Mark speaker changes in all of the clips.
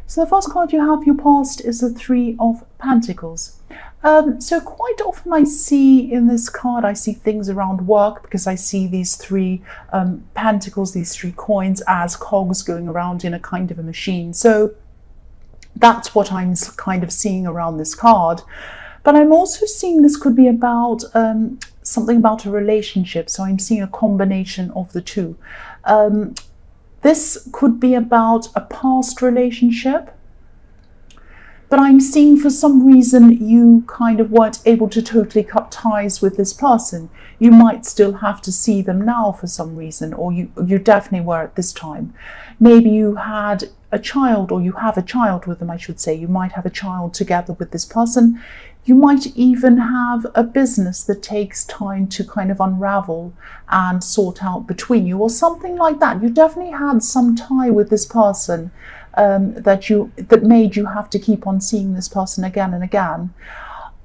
Speaker 1: So the first card you have, your past, is the Three of Pentacles. So quite often I see in this card, I see things around work, because I see these three pentacles, these three coins, as cogs going around in a kind of a machine. So that's what I'm kind of seeing around this card. But I'm also seeing this could be about something about a relationship. So I'm seeing a combination of the two. This could be about a past relationship, but I'm seeing for some reason you kind of weren't able to totally cut ties with this person. You might still have to see them now for some reason, or you definitely were at this time. Maybe you had a child, or you have a child with them, I should say. You might have a child together with this person. You might even have a business that takes time to kind of unravel and sort out between you, or something like that. You definitely had some tie with this person that made you have to keep on seeing this person again and again.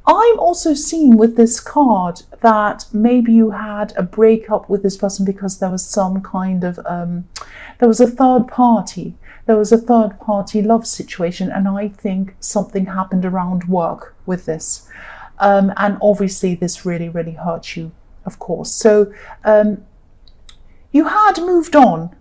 Speaker 1: I'm also seeing with this card that maybe you had a breakup with this person because there was some kind of there was a third party. There was a third party love situation, and I think something happened around work with this. And obviously this really, really hurt you, of course. So you had moved on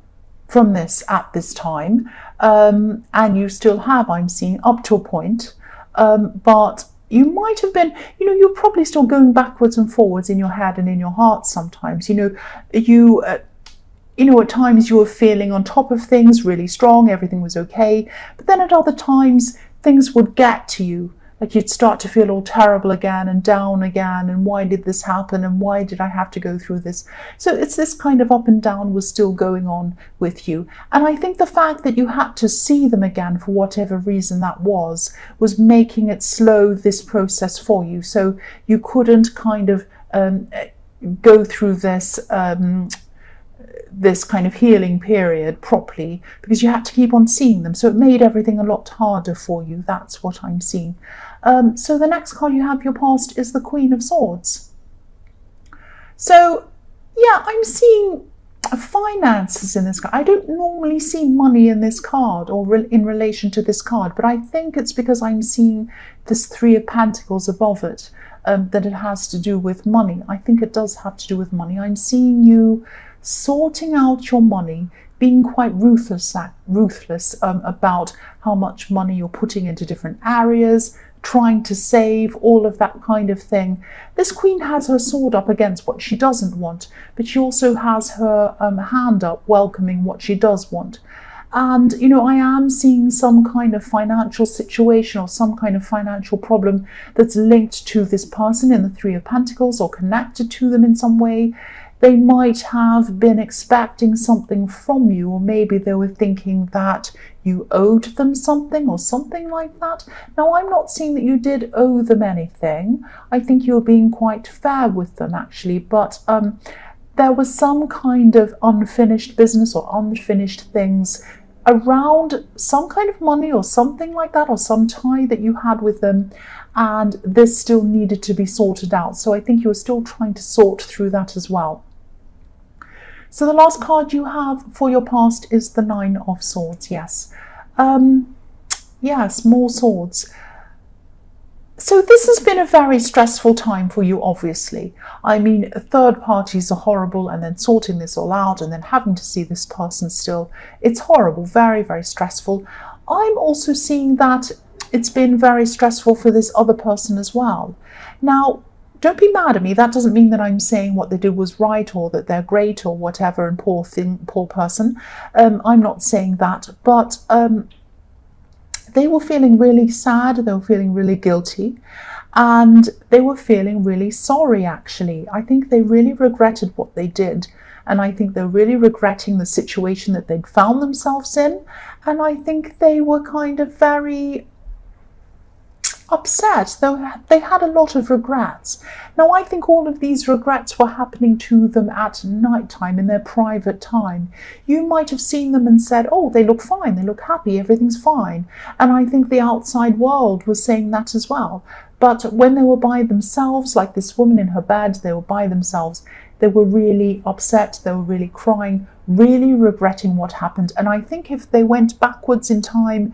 Speaker 1: from this at this time, and you still have, I'm seeing, up to a point. But you might have been, you're probably still going backwards and forwards in your head and in your heart sometimes. At times you were feeling on top of things, really strong, everything was okay. But then at other times, things would get to you. Like you'd start to feel all terrible again and down again. And why did this happen? And why did I have to go through this? So it's this kind of up and down was still going on with you. And I think the fact that you had to see them again for whatever reason that was making it slow this process for you. So you couldn't kind of go through this kind of healing period properly because you had to keep on seeing them. So it made everything a lot harder for you. That's what I'm seeing. So the next card you have, your past, is the Queen of Swords. So yeah, I'm seeing finances in this card. I don't normally see money in this card or in relation to this card, but I think it's because I'm seeing this Three of Pentacles above it, that it has to do with money. I think it does have to do with money. I'm seeing you sorting out your money, being quite ruthless about how much money you're putting into different areas, trying to save, all of that kind of thing. This queen has her sword up against what she doesn't want, but she also has her hand up welcoming what she does want. And, I am seeing some kind of financial situation or some kind of financial problem that's linked to this person in the Three of Pentacles or connected to them in some way. They might have been expecting something from you, or maybe they were thinking that you owed them something or something like that. Now, I'm not seeing that you did owe them anything. I think you were being quite fair with them, actually, but there was some kind of unfinished business or unfinished things around some kind of money or something like that, or some tie that you had with them, and this still needed to be sorted out. So I think you were still trying to sort through that as well. So the last card you have for your past is the Nine of Swords. Yes. Yes, more swords. So this has been a very stressful time for you, obviously. I mean, third parties are horrible, and then sorting this all out and then having to see this person still. It's horrible, very, very stressful. I'm also seeing that it's been very stressful for this other person as well. Now, don't be mad at me. That doesn't mean that I'm saying what they did was right or that they're great or whatever and poor person. I'm not saying that, but they were feeling really sad. They were feeling really guilty, and they were feeling really sorry, actually. I think they really regretted what they did, and I think they're really regretting the situation that they'd found themselves in, and I think they were kind of very upset. They had a lot of regrets. Now, I think all of these regrets were happening to them at night time, in their private time. You might have seen them and said, oh, they look fine, they look happy, everything's fine. And I think the outside world was saying that as well. But when they were by themselves, like this woman in her bed, they were by themselves, they were really upset, they were really crying, really regretting what happened. And I think if they went backwards in time,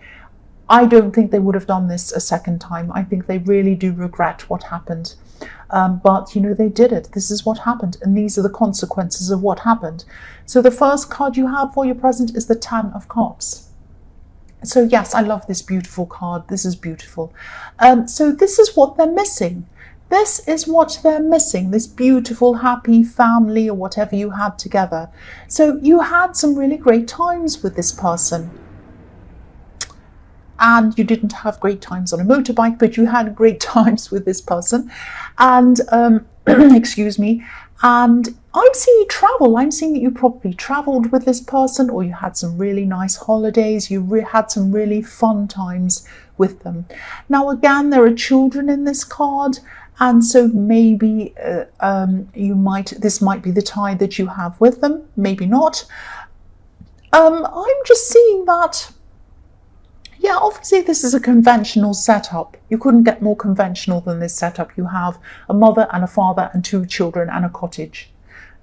Speaker 1: I don't think they would have done this a second time. I think they really do regret what happened. But, they did it. This is what happened. And these are the consequences of what happened. So the first card you have for your present is the Ten of Cups. So yes, I love this beautiful card. This is beautiful. So this is what they're missing. This is what they're missing, this beautiful, happy family or whatever you had together. So you had some really great times with this person. And you didn't have great times on a motorbike, but you had great times with this person. And, excuse me, and I'm seeing travel. I'm seeing that you probably traveled with this person, or you had some really nice holidays. You had some really fun times with them. Now, again, there are children in this card. And so maybe this might be the tie that you have with them, maybe not. I'm just seeing that, yeah, obviously this is a conventional setup. You couldn't get more conventional than this setup. You have a mother and a father and 2 children and a cottage.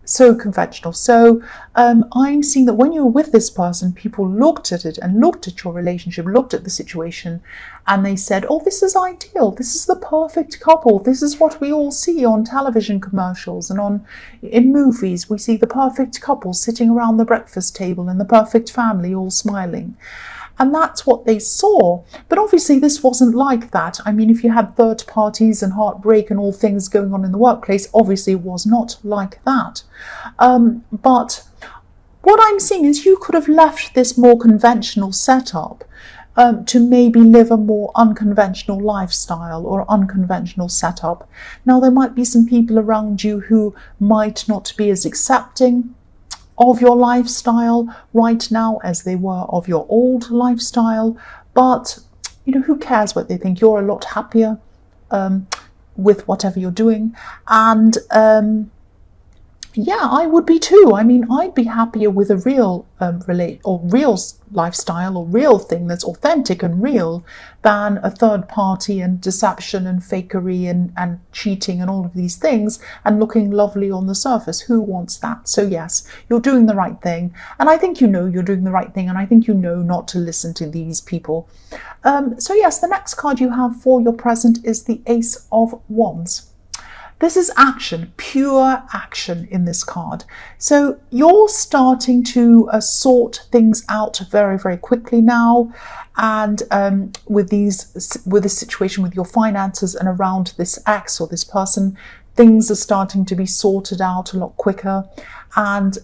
Speaker 1: So conventional. So I'm seeing that when you were with this person, people looked at it and looked at your relationship, looked at the situation, and they said, oh, this is ideal. This is the perfect couple. This is what we all see on television commercials and in movies. We see the perfect couple sitting around the breakfast table and the perfect family all smiling. And that's what they saw. But obviously this wasn't like that. I mean, if you had third parties and heartbreak and all things going on in the workplace, obviously it was not like that. But what I'm seeing is you could have left this more conventional setup to maybe live a more unconventional lifestyle or unconventional setup. Now, there might be some people around you who might not be as accepting of your lifestyle right now as they were of your old lifestyle, but who cares what they think? You're a lot happier with whatever you're doing, and yeah, I would be too. I mean, I'd be happier with a real real lifestyle or real thing that's authentic and real than a third party and deception and fakery and cheating and all of these things and looking lovely on the surface. Who wants that? So yes, you're doing the right thing. And I think you're doing the right thing. And I think not to listen to these people. So yes, the next card you have for your present is the Ace of Wands. This is action, pure action in this card. So you're starting to sort things out very, very quickly now. And with the situation with your finances and around this ex or this person, things are starting to be sorted out a lot quicker. And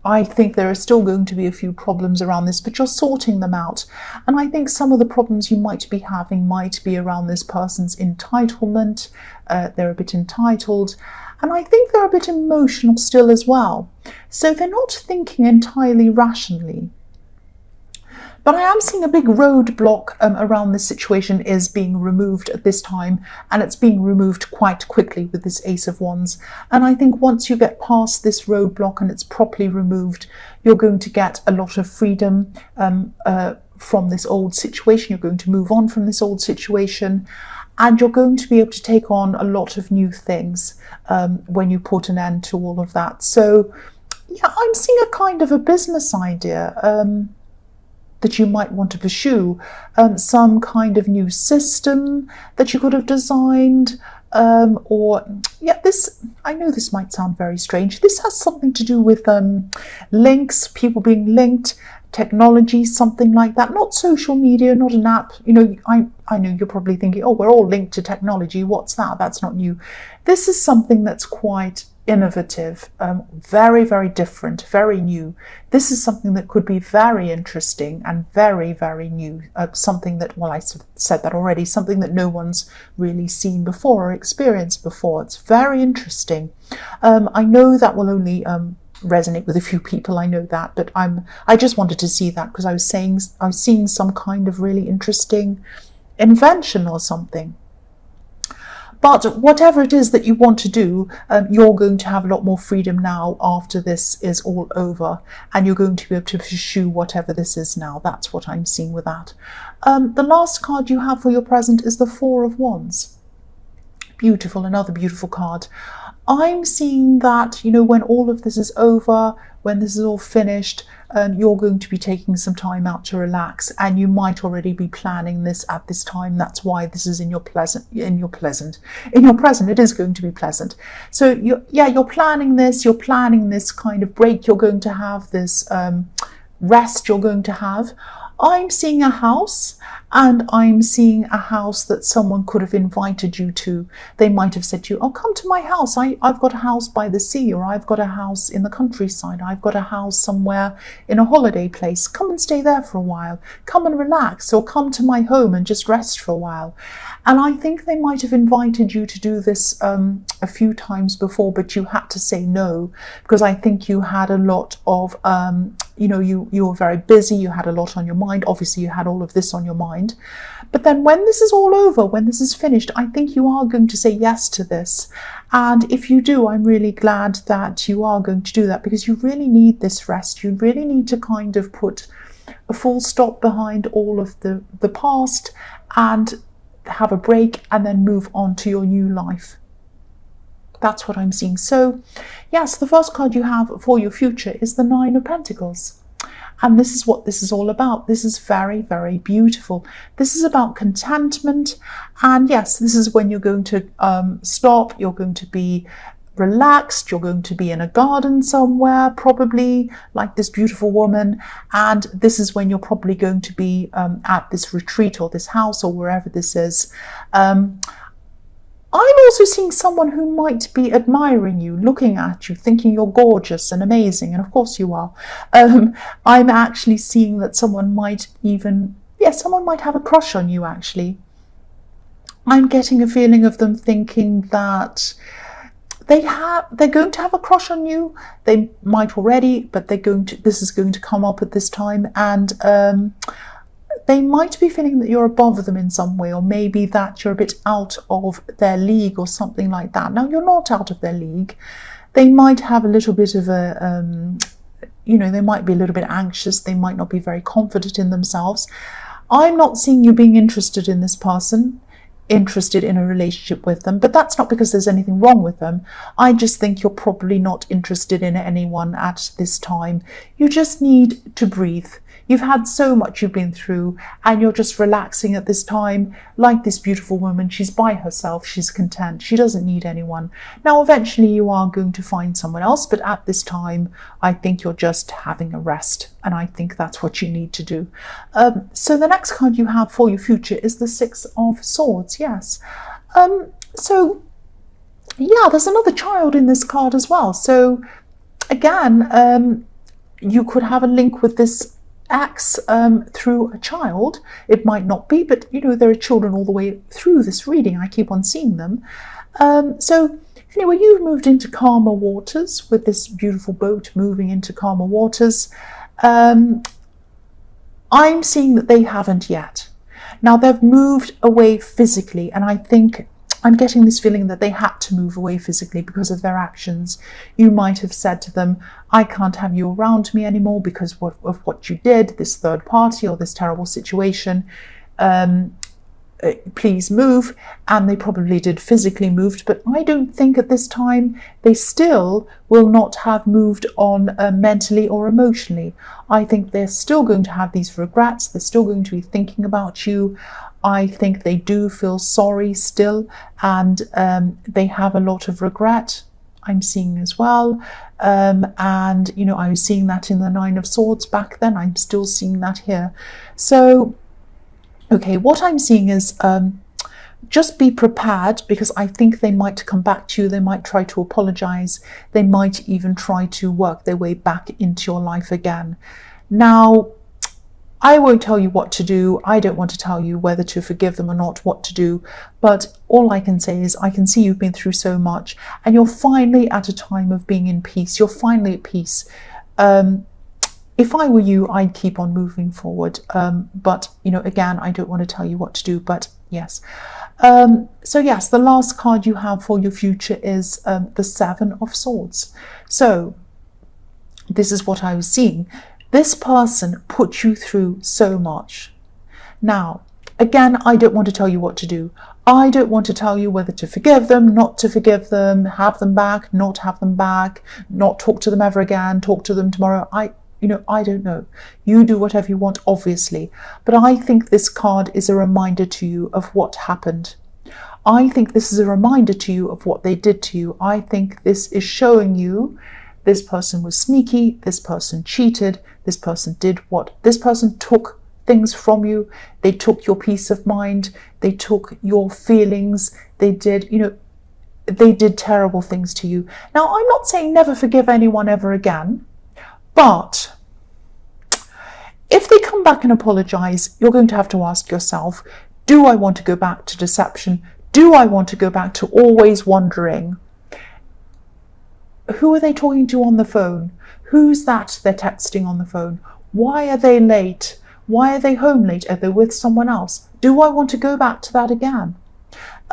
Speaker 1: I think there are still going to be a few problems around this, but you're sorting them out. And I think some of the problems you might be having might be around this person's entitlement. They're a bit entitled. And I think they're a bit emotional still as well. So they're not thinking entirely rationally. But I am seeing a big roadblock around this situation is being removed at this time, and it's being removed quite quickly with this Ace of Wands. And I think once you get past this roadblock and it's properly removed, you're going to get a lot of freedom from this old situation. You're going to move on from this old situation, and you're going to be able to take on a lot of new things when you put an end to all of that. So yeah, I'm seeing a kind of a business idea that you might want to pursue, some kind of new system that you could have designed, or yeah, I know this might sound very strange. This has something to do with links, people being linked, technology, something like that. Not social media, not an app. I know you're probably thinking, oh, we're all linked to technology. What's that? That's not new. This is something that's quite innovative, very, very different, very new. This is something that could be very interesting and very, very new. Something that, well, I said that already, something that no one's really seen before or experienced before. It's very interesting. I know that will only resonate with a few people, I know that, but I just wanted to see that because I was seeing some kind of really interesting invention or something. But whatever it is that you want to do, you're going to have a lot more freedom now after this is all over, and you're going to be able to pursue whatever this is now. That's what I'm seeing with that. The last card you have for your present is the Four of Wands. Beautiful, another beautiful card. I'm seeing that, when all of this is over, when this is all finished, you're going to be taking some time out to relax, and you might already be planning this at this time. That's why this is in your present. It is going to be pleasant. So you're planning this kind of break. You're going to have this rest you're going to have. I'm seeing a house, and I'm seeing a house that someone could have invited you to. They might have said to you, oh, come to my house. I've got a house by the sea, or I've got a house in the countryside. I've got a house somewhere in a holiday place. Come and stay there for a while. Come and relax, or come to my home and just rest for a while. And I think they might have invited you to do this a few times before, but you had to say no, because I think you had a lot of, you were very busy, you had a lot on your mind. Obviously, you had all of this on your mind. But then when this is all over, when this is finished, I think you are going to say yes to this. And if you do, I'm really glad that you are going to do that, because you really need this rest. You really need to kind of put a full stop behind all of the past and have a break, and then move on to your new life. That's what I'm seeing. So yes, the first card you have for your future is the Nine of Pentacles. And this is what this is all about. This is very, very beautiful. This is about contentment. And yes, this is when you're going to stop. You're going to be relaxed. You're going to be in a garden somewhere, probably like this beautiful woman. And this is when you're probably going to be at this retreat or this house or wherever this is. I'm also seeing someone who might be admiring you, looking at you, thinking you're gorgeous and amazing. And of course you are. I'm actually seeing that someone might have a crush on you, actually. I'm getting a feeling of them thinking that they're going to have a crush on you. They might already, but this is going to come up at this time. And they might be feeling that you're above them in some way, or maybe that you're a bit out of their league or something like that. Now, you're not out of their league. They might have a little bit of they might be a little bit anxious. They might not be very confident in themselves. I'm not seeing you being interested in this person, interested in a relationship with them, but that's not because there's anything wrong with them. I just think you're probably not interested in anyone at this time. You just need to breathe. You've had so much you've been through, and you're just relaxing at this time, like this beautiful woman. She's by herself, she's content, she doesn't need anyone. Now, eventually you are going to find someone else, but at this time, I think you're just having a rest, and I think that's what you need to do. So the next card you have for your future is the Six of Swords, yes. So, yeah, there's another child in this card as well. So, again, you could have a link with this ex through a child. It might not be, but there are children all the way through this reading. I keep on seeing them. So anyway, you've moved into calmer waters with this beautiful boat moving into calmer waters. I'm seeing that they haven't yet. Now, they've moved away physically, and I think I'm getting this feeling that they had to move away physically because of their actions. You might have said to them, I can't have you around me anymore because of what you did, this third party or this terrible situation. Please move. And they probably did physically moved, but I don't think at this time they still will not have moved on mentally or emotionally. I think they're still going to have these regrets. They're still going to be thinking about you. I think they do feel sorry still, and they have a lot of regret, I'm seeing as well. And, I was seeing that in the Nine of Swords back then. I'm still seeing that here. So, okay, what I'm seeing is just be prepared, because I think they might come back to you. They might try to apologize. They might even try to work their way back into your life again. Now, I won't tell you what to do. I don't want to tell you whether to forgive them or not, what to do. But all I can say is I can see you've been through so much, and you're finally at a time of being in peace. You're finally at peace. If I were you, I'd keep on moving forward. But, again, I don't want to tell you what to do, but yes. So yes, the last card you have for your future is the Seven of Swords. So this is what I was seeing. This person put you through so much. Now, Again, I don't want to tell you what to do. I don't want to tell you whether to forgive them, not to forgive them, have them back, not have them back, not talk to them ever again, talk to them tomorrow. I don't know. You do whatever you want, obviously. But I think this card is a reminder to you of what happened. I think this is a reminder to you of what they did to you. I think this is showing you this person was sneaky, this person cheated, this person took things from you, they took your peace of mind, they took your feelings, they did terrible things to you. Now, I'm not saying never forgive anyone ever again, but if they come back and apologize, you're going to have to ask yourself, do I want to go back to deception? Do I want to go back to always wondering, who are they talking to on the phone? Who's that they're texting on the phone? Why are they late? Why are they home late? Are they with someone else? Do I want to go back to that again?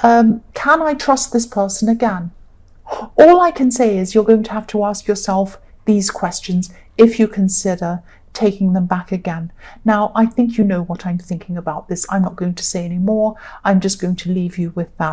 Speaker 1: Can I trust this person again? All I can say is you're going to have to ask yourself these questions if you consider taking them back again. Now, I think you know what I'm thinking about this. I'm not going to say any more. I'm just going to leave you with that.